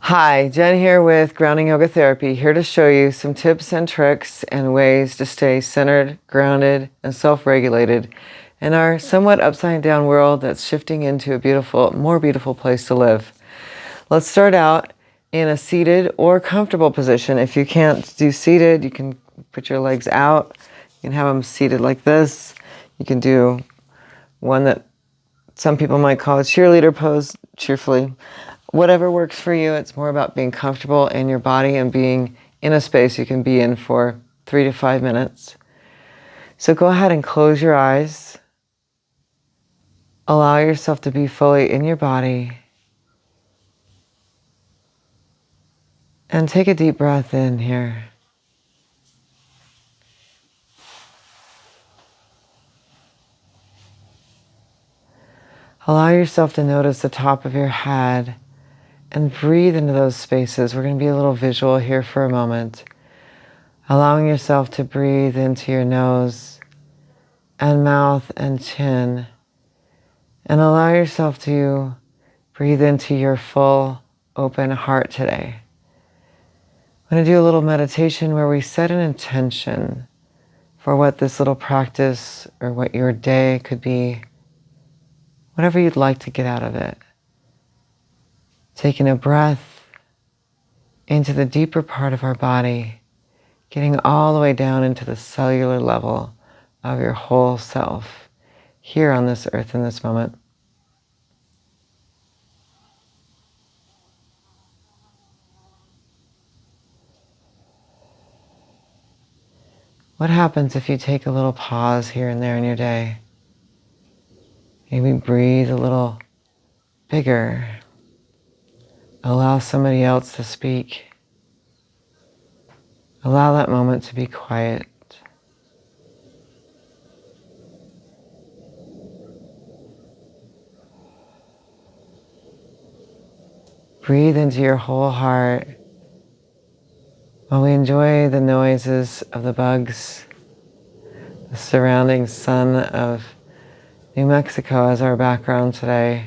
Hi, Jen here with Grounding Yoga Therapy, here to show you some tips and tricks and ways to stay centered, grounded, and self-regulated in our somewhat upside down world that's shifting into a beautiful, more beautiful place to live. Let's start out in a seated or comfortable position. If you can't do seated, you can put your legs out. You can have them seated like this. You can do one that some people might call a cheerleader pose, cheerfully. Whatever works for you. It's more about being comfortable in your body and being in a space you can be in for 3 to 5 minutes. So go ahead and close your eyes. Allow yourself to be fully in your body. And take a deep breath in here. Allow yourself to notice the top of your head and breathe into those spaces. We're going to be a little visual here for a moment. Allowing yourself to breathe into your nose and mouth and chin. And allow yourself to breathe into your full, open heart today. I'm going to do a little meditation where we set an intention for what this little practice or what your day could be, whatever you'd like to get out of it. Taking a breath into the deeper part of our body, getting all the way down into the cellular level of your whole self here on this earth in this moment. What happens if you take a little pause here and there in your day? Maybe breathe a little bigger. Allow somebody else to speak. Allow that moment to be quiet. Breathe into your whole heart while we enjoy the noises of the bugs, the surrounding sun of New Mexico as our background today.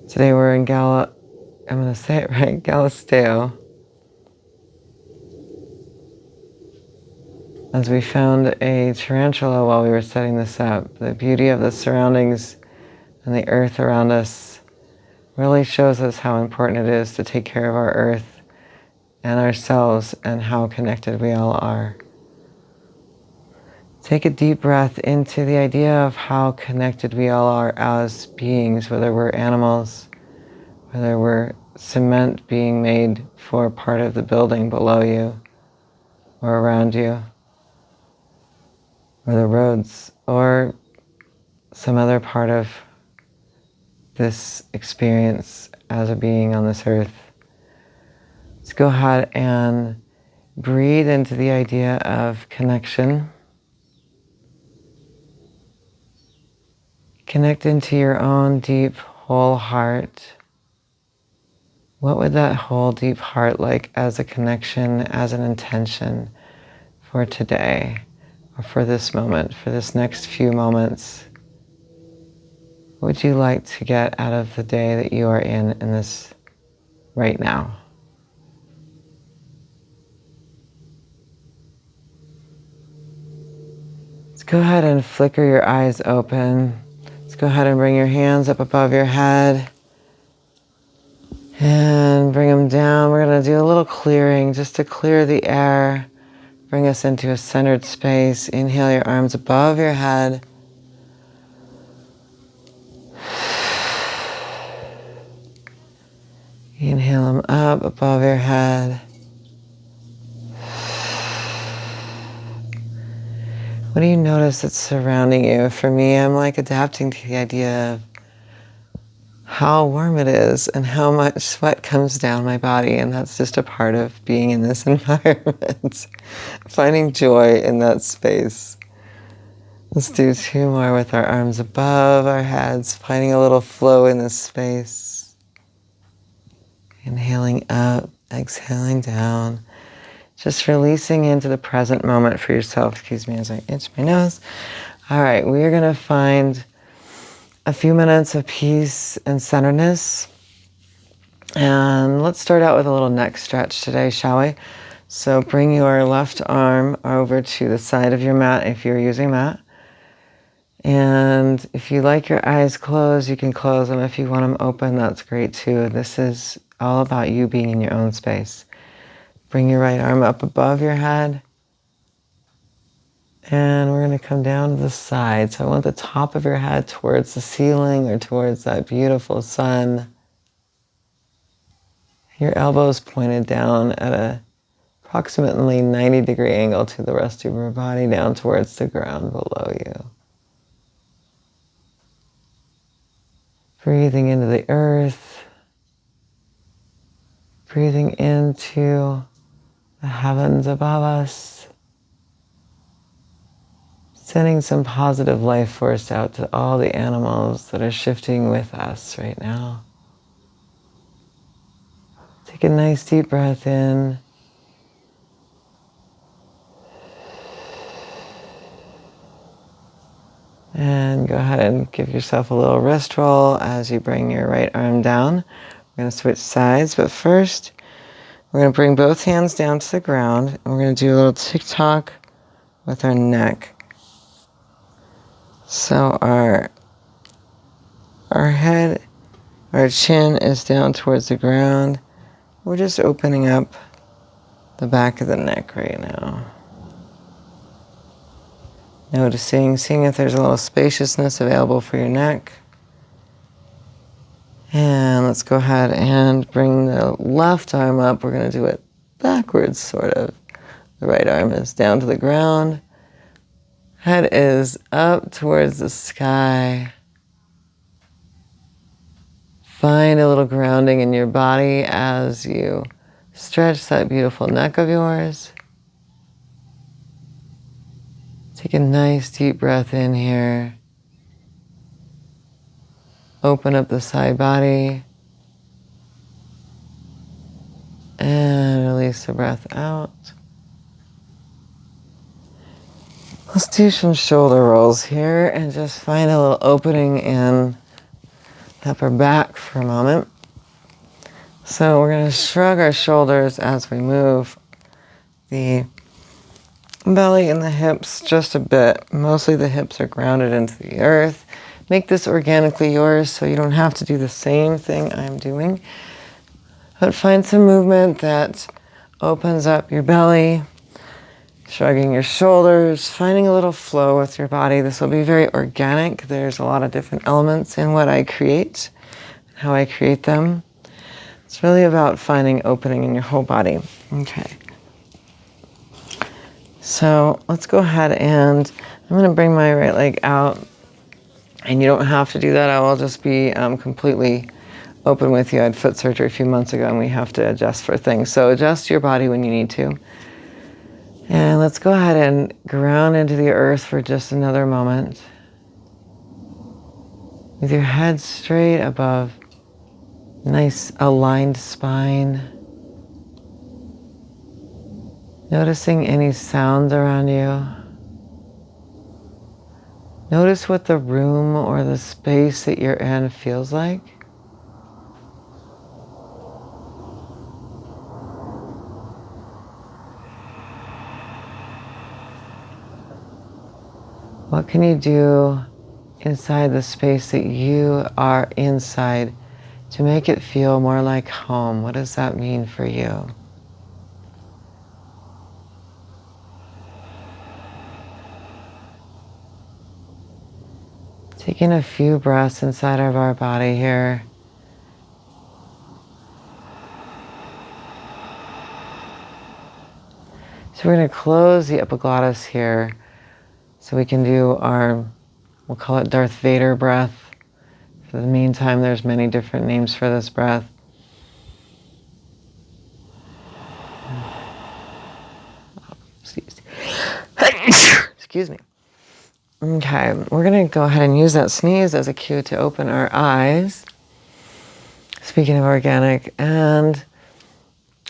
Today we're in I'm going to say it right, Galisteo. As we found a tarantula while we were setting this up. The beauty of the surroundings and the earth around us really shows us how important it is to take care of our earth and ourselves and how connected we all are. Take a deep breath into the idea of how connected we all are as beings, whether we're animals, whether we're cement being made for part of the building below you or around you, or the roads, or some other part of this experience as a being on this earth. Let's go ahead and breathe into the idea of connection. Connect into your own deep, whole heart. What would that whole deep heart like as a connection, as an intention for today, or for this moment, for this next few moments? What would you like to get out of the day that you are in this right now? Let's go ahead and flicker your eyes open. Let's go ahead and bring your hands up above your head and bring them down. We're going to do a little clearing just to clear the air, bring us into a centered space. Inhale your arms above your head. Inhale them up above your head. What do you notice that's surrounding you? For me, I'm like adapting to the idea of how warm it is and how much sweat comes down my body, and that's just a part of being in this environment. Finding joy in that space. Let's do 2 more with our arms above our heads, finding a little flow in this space. Inhaling up, exhaling down. Just releasing into the present moment for yourself. Excuse me as I itch my nose. All right, we are going to find a few minutes of peace and centeredness. And let's start out with a little neck stretch today, shall we? So bring your left arm over to the side of your mat if you're using mat. And if you like your eyes closed, you can close them. If you want them open, that's great too. This is all about you being in your own space. Bring your right arm up above your head. And we're going to come down to the side. So I want the top of your head towards the ceiling or towards that beautiful sun. Your elbows pointed down at a approximately 90-degree angle to the rest of your body, down towards the ground below you. Breathing into the earth. Breathing into the heavens above us. Sending some positive life force out to all the animals that are shifting with us right now. Take a nice deep breath in. And go ahead and give yourself a little wrist roll as you bring your right arm down. We're going to switch sides, but first we're going to bring both hands down to the ground and we're going to do a little tick-tock with our neck. So our head, our chin is down towards the ground. We're just opening up the back of the neck right now. Noticing, seeing if there's a little spaciousness available for your neck. And let's go ahead and bring the left arm up. We're going to do it backwards, sort of. The right arm is down to the ground. Head is up towards the sky. Find a little grounding in your body as you stretch that beautiful neck of yours. Take a nice deep breath in here. Open up the side body. And release the breath out. Let's do some shoulder rolls here and just find a little opening in the upper back for a moment. So we're going to shrug our shoulders as we move the belly and the hips just a bit. Mostly the hips are grounded into the earth. Make this organically yours so you don't have to do the same thing I'm doing. But find some movement that opens up your belly. Shrugging your shoulders, finding a little flow with your body. This will be very organic. There's a lot of different elements in what I create, how I create them. It's really about finding opening in your whole body. Okay. So let's go ahead and I'm going to bring my right leg out. And you don't have to do that. I will just be completely open with you. I had foot surgery a few months ago and we have to adjust for things. So adjust your body when you need to. And let's go ahead and ground into the earth for just another moment. With your head straight above, nice aligned spine. Noticing any sounds around you. Notice what the room or the space that you're in feels like. What can you do inside the space that you are inside to make it feel more like home? What does that mean for you? Taking a few breaths inside of our body here. So we're going to close the epiglottis here. So we can do our, we'll call it Darth Vader breath. For the meantime, there's many different names for this breath. Excuse me. Okay, we're going to go ahead and use that sneeze as a cue to open our eyes. Speaking of organic, and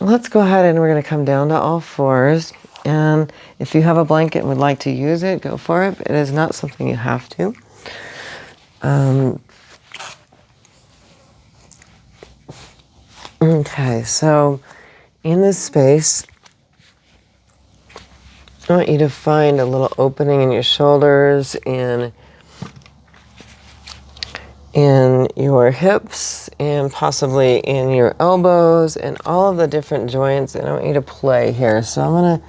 let's go ahead and we're going to come down to all fours. And if you have a blanket and would like to use it, go for it. It is not something you have to. Okay, so in this space, I want you to find a little opening in your shoulders, in your hips, and possibly in your elbows, and all of the different joints. And I want you to play here. So I'm going to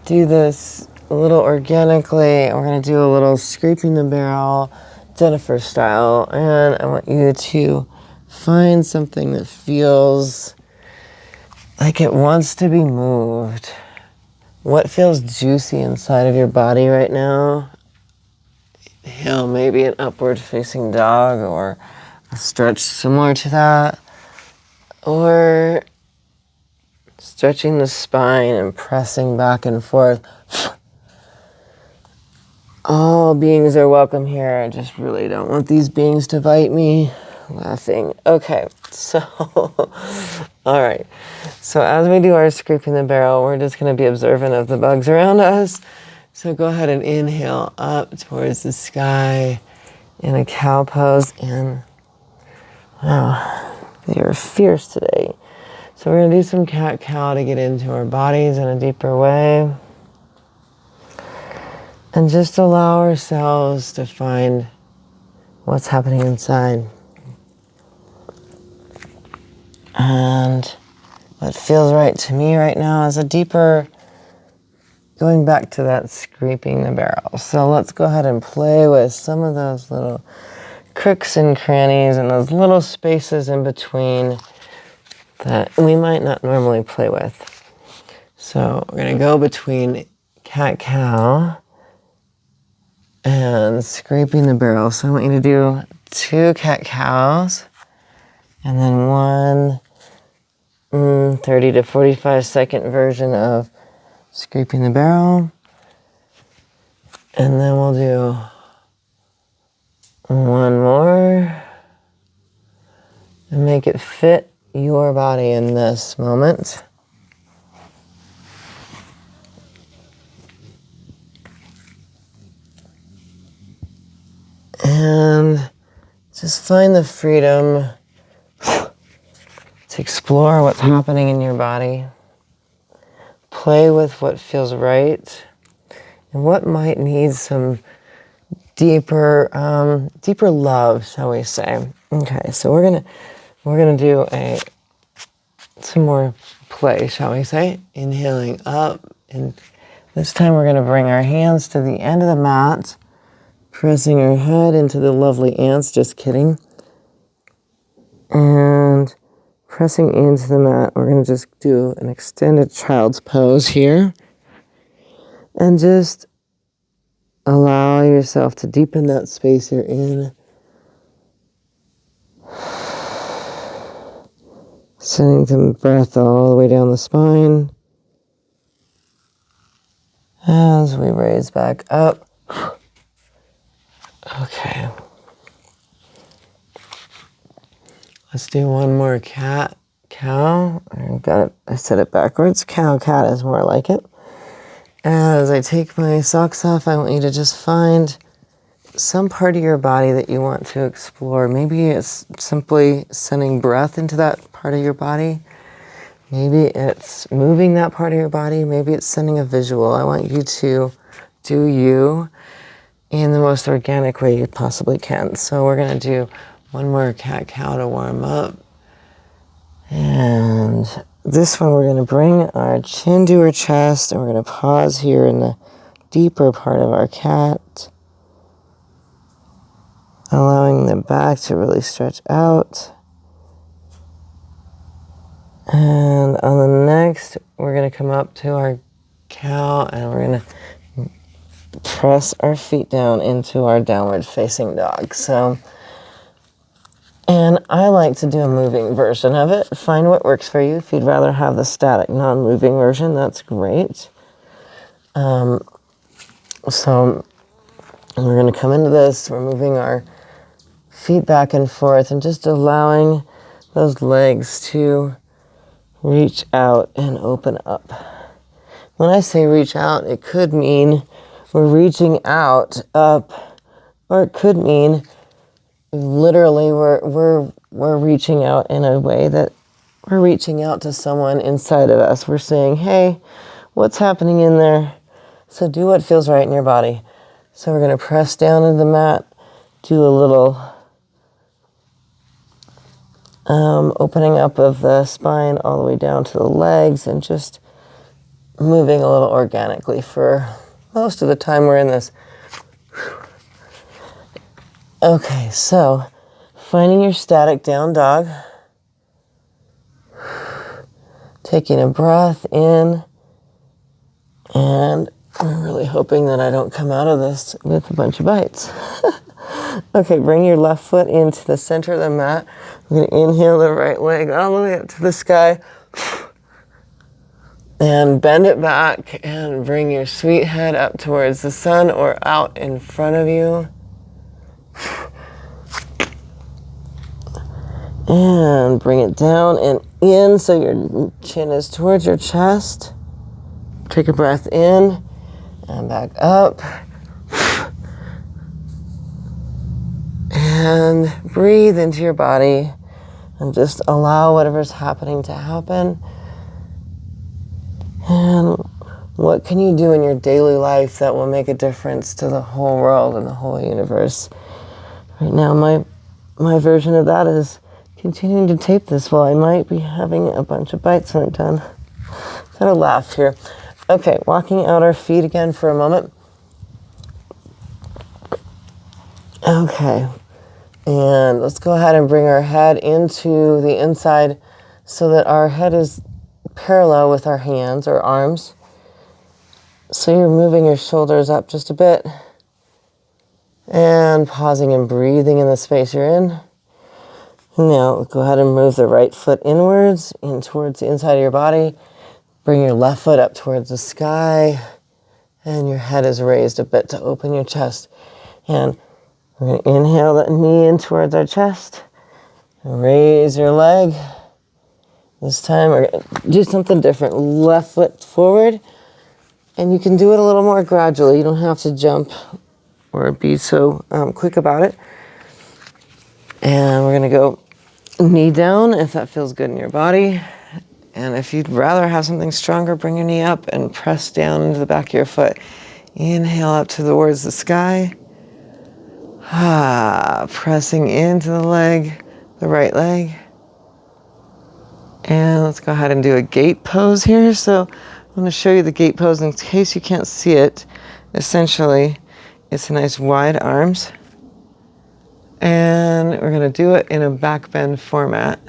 do this a little organically. We're going to do a little scraping the barrel, Jennifer style. And I want you to find something that feels like it wants to be moved. What feels juicy inside of your body right now? Maybe an upward facing dog or a stretch similar to that. Or stretching the spine and pressing back and forth. All beings are welcome here. I just really don't want these beings to bite me. Laughing. Okay, so, all right. So as we do our scraping the barrel, we're just going to be observant of the bugs around us. So go ahead and inhale up towards the sky in a cow pose. And wow, they are fierce today. So we're going to do some cat-cow to get into our bodies in a deeper way. And just allow ourselves to find what's happening inside. And what feels right to me right now is a deeper, going back to that scraping the barrel. So let's go ahead and play with some of those little crooks and crannies and those little spaces in between that we might not normally play with. So we're going to go between cat-cow and scraping the barrel. So I want you to do 2 cat-cows and then one 30 to 45 second version of scraping the barrel. And then we'll do one more and make it fit your body in this moment. And just find the freedom to explore what's happening in your body. Play with what feels right and what might need some deeper love, shall we say. Okay, so we're gonna do some more play, shall we say? Inhaling up, and this time we're gonna bring our hands to the end of the mat, pressing our head into the lovely ants, just kidding. And pressing into the mat, we're going to just do an extended child's pose here. And just allow yourself to deepen that space you're in. Sending some breath all the way down the spine. As we raise back up. Okay. Let's do one more cat-cow. I said it backwards. Cow-cat is more like it. As I take my socks off, I want you to just find some part of your body that you want to explore. Maybe it's simply sending breath into that part of your body. Maybe it's moving that part of your body. Maybe it's sending a visual. I want you to do you in the most organic way you possibly can. So we're going to do one more cat-cow to warm up. And this one we're going to bring our chin to our chest, and we're going to pause here in the deeper part of our cat. Allowing the back to really stretch out. And on the next, we're going to come up to our cow, and we're going to press our feet down into our downward facing dog. And I like to do a moving version of it. Find what works for you. If you'd rather have the static, non-moving version, that's great. So we're going to come into this. We're moving our feet back and forth and just allowing those legs to reach out and open up. When I say reach out, it could mean we're reaching out up, or it could mean literally we're reaching out in a way that We're reaching out to someone inside of us. We're saying, hey, what's happening in there? So do what feels right in your body. So we're going to press down into the mat, do a little opening up of the spine all the way down to the legs, and just moving a little organically for most of the time we're in this. Okay, so finding your static down dog. Taking a breath in, and I'm really hoping that I don't come out of this with a bunch of bites. Okay, bring your left foot into the center of the mat. We're going to inhale the right leg all the way up to the sky. And bend it back and bring your sweet head up towards the sun or out in front of you. And bring it down and in so your chin is towards your chest. Take a breath in and back up. And breathe into your body and just allow whatever's happening to happen. And what can you do in your daily life that will make a difference to the whole world and the whole universe? Right now, my version of that is continuing to tape this while I might be having a bunch of bites when I'm done. Kind of laugh here. Okay, walking out our feet again for a moment. Okay, and let's go ahead and bring our head into the inside so that our head is parallel with our hands or arms. So you're moving your shoulders up just a bit and pausing and breathing in the space you're in. Now go ahead and move the right foot inwards in towards the inside of your body. Bring your left foot up towards the sky, and your head is raised a bit to open your chest. And we're going to inhale that knee in towards our chest. Raise your leg. This time we're going to do something different. Left foot forward. And you can do it a little more gradually. You don't have to jump or be so quick about it. And we're going to go knee down if that feels good in your body. And if you'd rather have something stronger, bring your knee up and press down into the back of your foot. Inhale up towards the sky. Pressing into the leg, the right leg. And let's go ahead and do a gate pose here. So I'm going to show you the gate pose in case you can't see it. Essentially, it's a nice wide arms. And we're going to do it in a back bend format.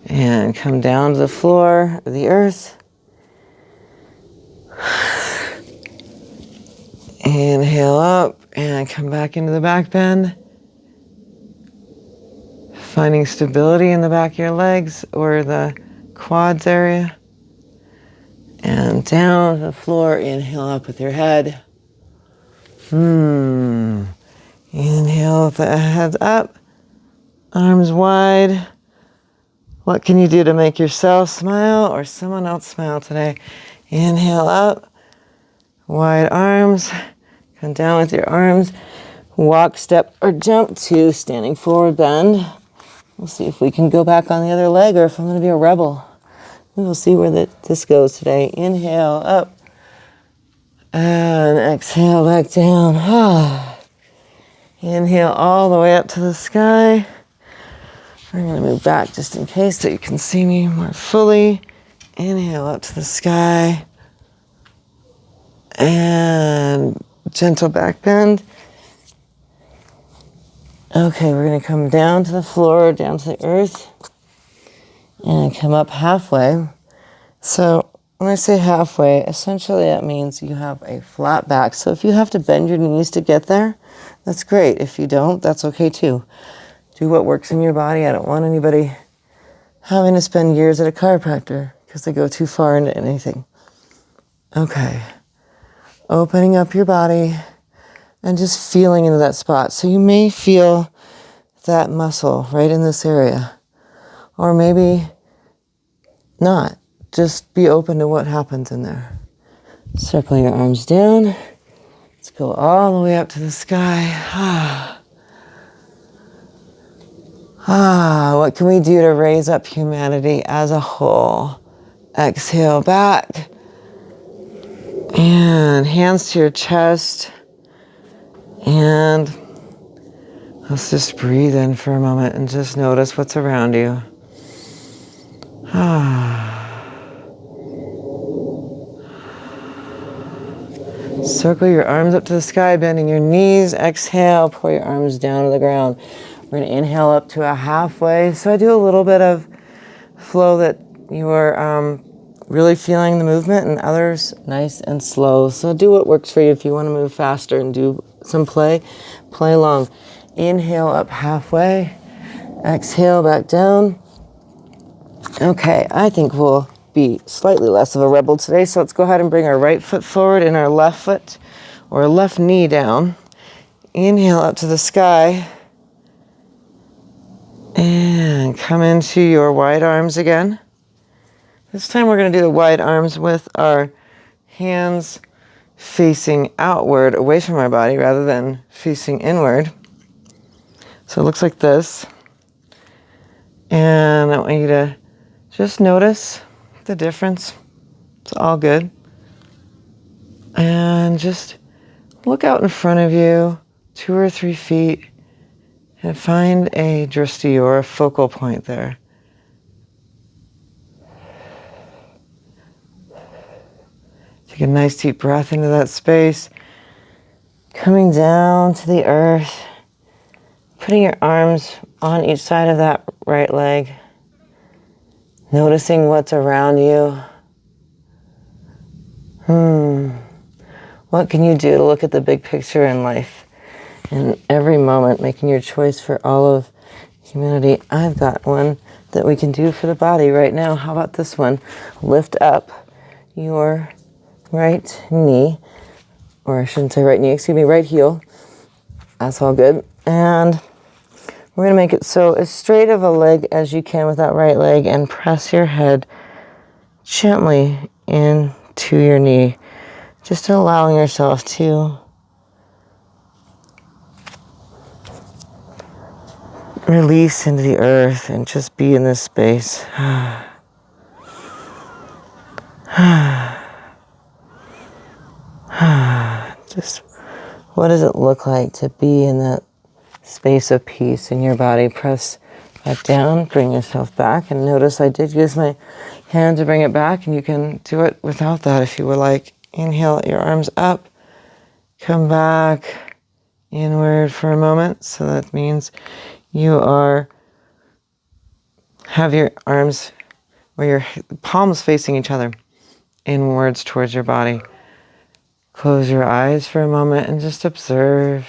And come down to the floor, the earth. Inhale up and come back into the back bend. Finding stability in the back of your legs or the quads area. And down to the floor, inhale up with your head. Inhale with the head up, arms wide. What can you do to make yourself smile or someone else smile today? Inhale up, wide arms. Come down with your arms. Walk, step, or jump to standing forward bend. We'll see if we can go back on the other leg or if I'm going to be a rebel. We'll see where this goes today. Inhale up. And exhale back down. Inhale all the way up to the sky. I'm going to move back just in case so you can see me more fully. Inhale up to the sky. And gentle back bend. Okay, we're going to come down to the floor, down to the earth. And come up halfway. So when I say halfway, essentially that means you have a flat back. So if you have to bend your knees to get there, that's great. If you don't, that's okay too. Do what works in your body. I don't want anybody having to spend years at a chiropractor because they go too far into anything. Okay. Opening up your body and just feeling into that spot. So you may feel that muscle right in this area. Or maybe not. Just be open to what happens in there. Circle your arms down. Let's go all the way up to the sky. What can we do to raise up humanity as a whole? Exhale back. And hands to your chest. And let's just breathe in for a moment and just notice what's around you. Circle your arms up to the sky, bending your knees. Exhale, pour your arms down to the ground. We're going to inhale up to a halfway. So I do a little bit of flow that you are really feeling the movement, and others nice and slow. So do what works for you. If you want to move faster and do some play along. Inhale up halfway. Exhale back down. Okay, I think we'll be slightly less of a rebel today, so let's go ahead and bring our right foot forward and our left foot or left knee down. Inhale up to the sky and come into your wide arms again. This time we're going to do the wide arms with our hands facing outward away from our body rather than facing inward. So it looks like this. And I want you to just notice the difference. It's all good. And just look out in front of you, 2 or 3 feet, and find a drishti or a focal point there. Take a nice deep breath into that space. Coming down to the earth, putting your arms on each side of that right leg. Noticing what's around you. What can you do to look at the big picture in life? In every moment, making your choice for all of humanity. I've got one that we can do for the body right now. How about this one? Lift up your right knee, or I shouldn't say right knee, excuse me, right heel. That's all good. And we're going to make it so as straight of a leg as you can with that right leg, and press your head gently into your knee. Just allowing yourself to release into the earth and just be in this space. Just what does it look like to be in that space of peace in your body? Press back down, bring yourself back, and notice I did use my hand to bring it back, and you can do it without that if you would like. Inhale your arms up, come back inward for a moment. So that means you have your arms or your palms facing each other inwards towards your body. Close your eyes for a moment and just observe.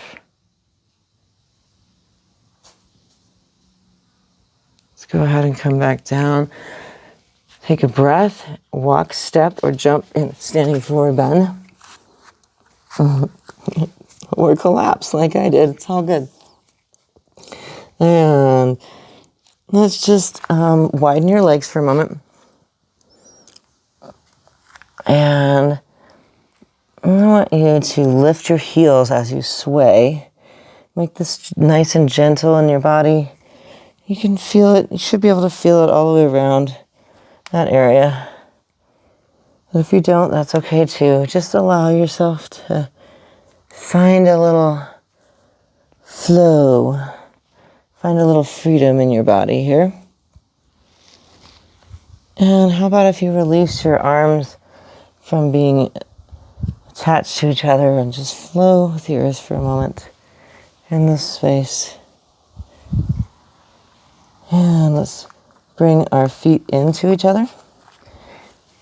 Let's go ahead and come back down. Take a breath, walk, step, or jump in standing forward bend. Or collapse like I did. It's all good. And let's just widen your legs for a moment. And I want you to lift your heels as you sway. Make this nice and gentle in your body. You can feel it. You should be able to feel it all the way around that area. But if you don't, that's okay too. Just allow yourself to find a little flow. Find a little freedom in your body here. And how about if you release your arms from being attached to each other and just flow with the earth for a moment in this space. And let's bring our feet into each other.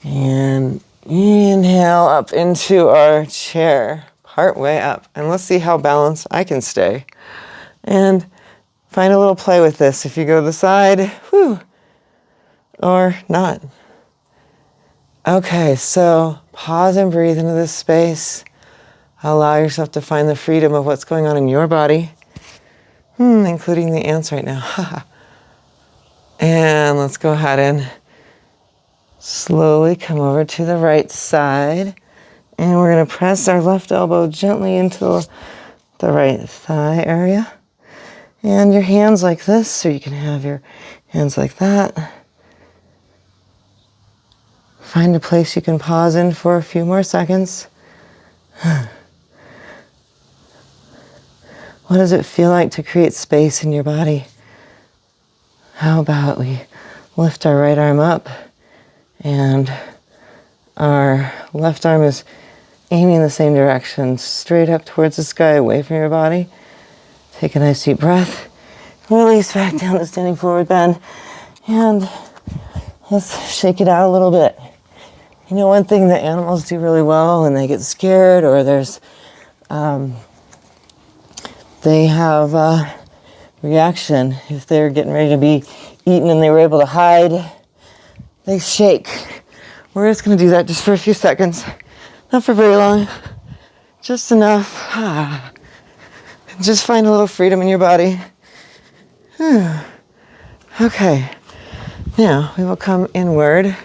And inhale up into our chair, part way up. And let's see how balanced I can stay. And find a little play with this. If you go to the side, or not. Okay, so pause and breathe into this space. Allow yourself to find the freedom of what's going on in your body, including the ants right now. And let's go ahead and slowly come over to the right side. And we're going to press our left elbow gently into the right thigh area. And your hands like this, or you can have your hands like that. Find a place you can pause in for a few more seconds. What does it feel like to create space in your body? How about we lift our right arm up and our left arm is aiming in the same direction, straight up towards the sky, away from your body. Take a nice deep breath. Release back down to standing forward bend. And let's shake it out a little bit. You know, one thing that animals do really well when they get scared or there's, they have a reaction. If they're getting ready to be eaten and they were able to hide, they shake. We're just going to do that just for a few seconds. Not for very long. Just enough. Just find a little freedom in your body. Okay. Now we will come inward.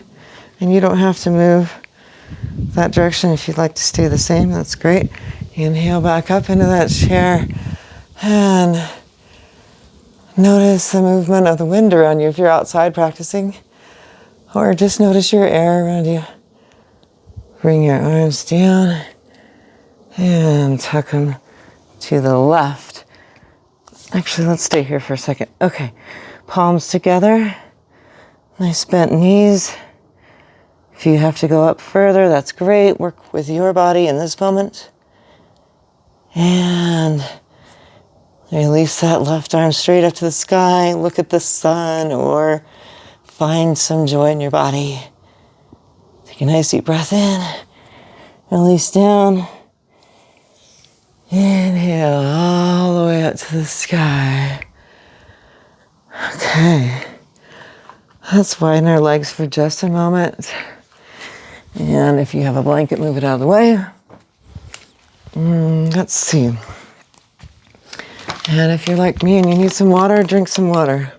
And you don't have to move that direction. If you'd like to stay the same, that's great. Inhale back up into that chair. And notice the movement of the wind around you if you're outside practicing. Or just notice your air around you. Bring your arms down and tuck them to the left. Actually, let's stay here for a second. Okay, palms together. Nice bent knees. If you have to go up further, that's great. Work with your body in this moment. And release that left arm straight up to the sky. Look at the sun or find some joy in your body. Take a nice deep breath in. Release down. Inhale all the way up to the sky. Okay. Let's widen our legs for just a moment. And if you have a blanket, move it out of the way. Let's see. And if you're like me and you need some water, drink some water.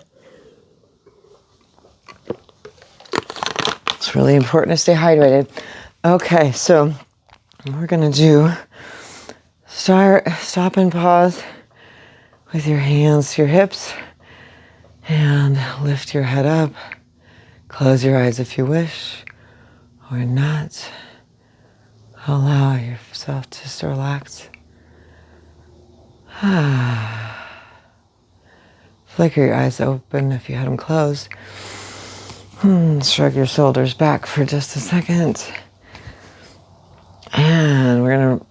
It's really important to stay hydrated. Okay, so we're going to do stop and pause with your hands to your hips and lift your head up. Close your eyes if you wish. Or not. Allow yourself just to relax. Flicker your eyes open if you had them closed. Shrug your shoulders back for just a second. And we're going to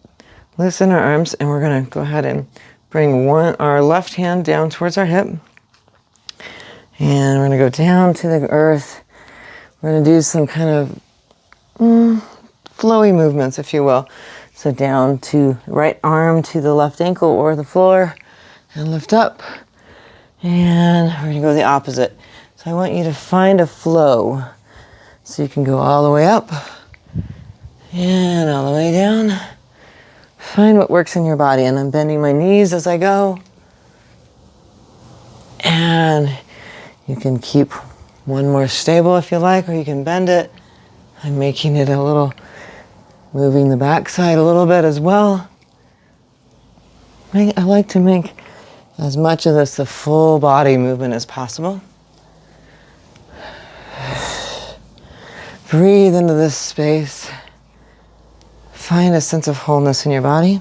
loosen our arms and we're going to go ahead and bring our left hand down towards our hip. And we're going to go down to the earth. We're going to do some kind of flowy movements, if you will. So down to right arm to the left ankle or the floor and lift up. And we're going to go the opposite. So I want you to find a flow. So you can go all the way up and all the way down. Find what works in your body. And I'm bending my knees as I go. And you can keep one more stable if you like, or you can bend it. I'm making it a little, moving the backside a little bit as well. I like to make as much of this the full body movement as possible. Breathe into this space. Find a sense of wholeness in your body.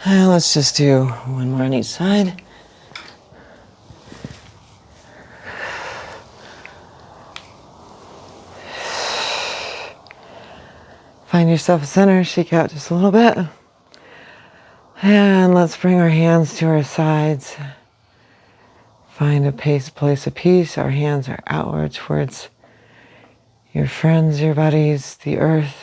And let's just do one more on each side. Find yourself a center, shake out just a little bit. And let's bring our hands to our sides. Find a place of peace. Our hands are outward towards your friends, your buddies, the earth.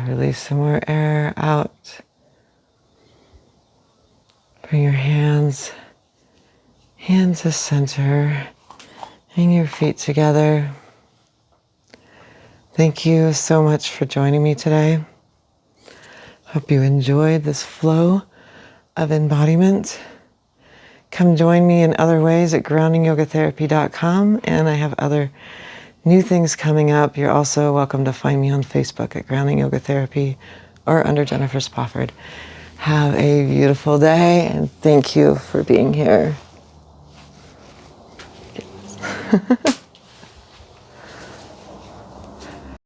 Release some more air out. Bring your hands to center. And your feet together. Thank you so much for joining me today. Hope you enjoyed this flow of embodiment. Come join me in other ways at groundingyogatherapy.com, and I have other new things coming up. You're also welcome to find me on Facebook at Grounding Yoga Therapy or under Jennifer Spofford. Have a beautiful day, and thank you for being here. Yes.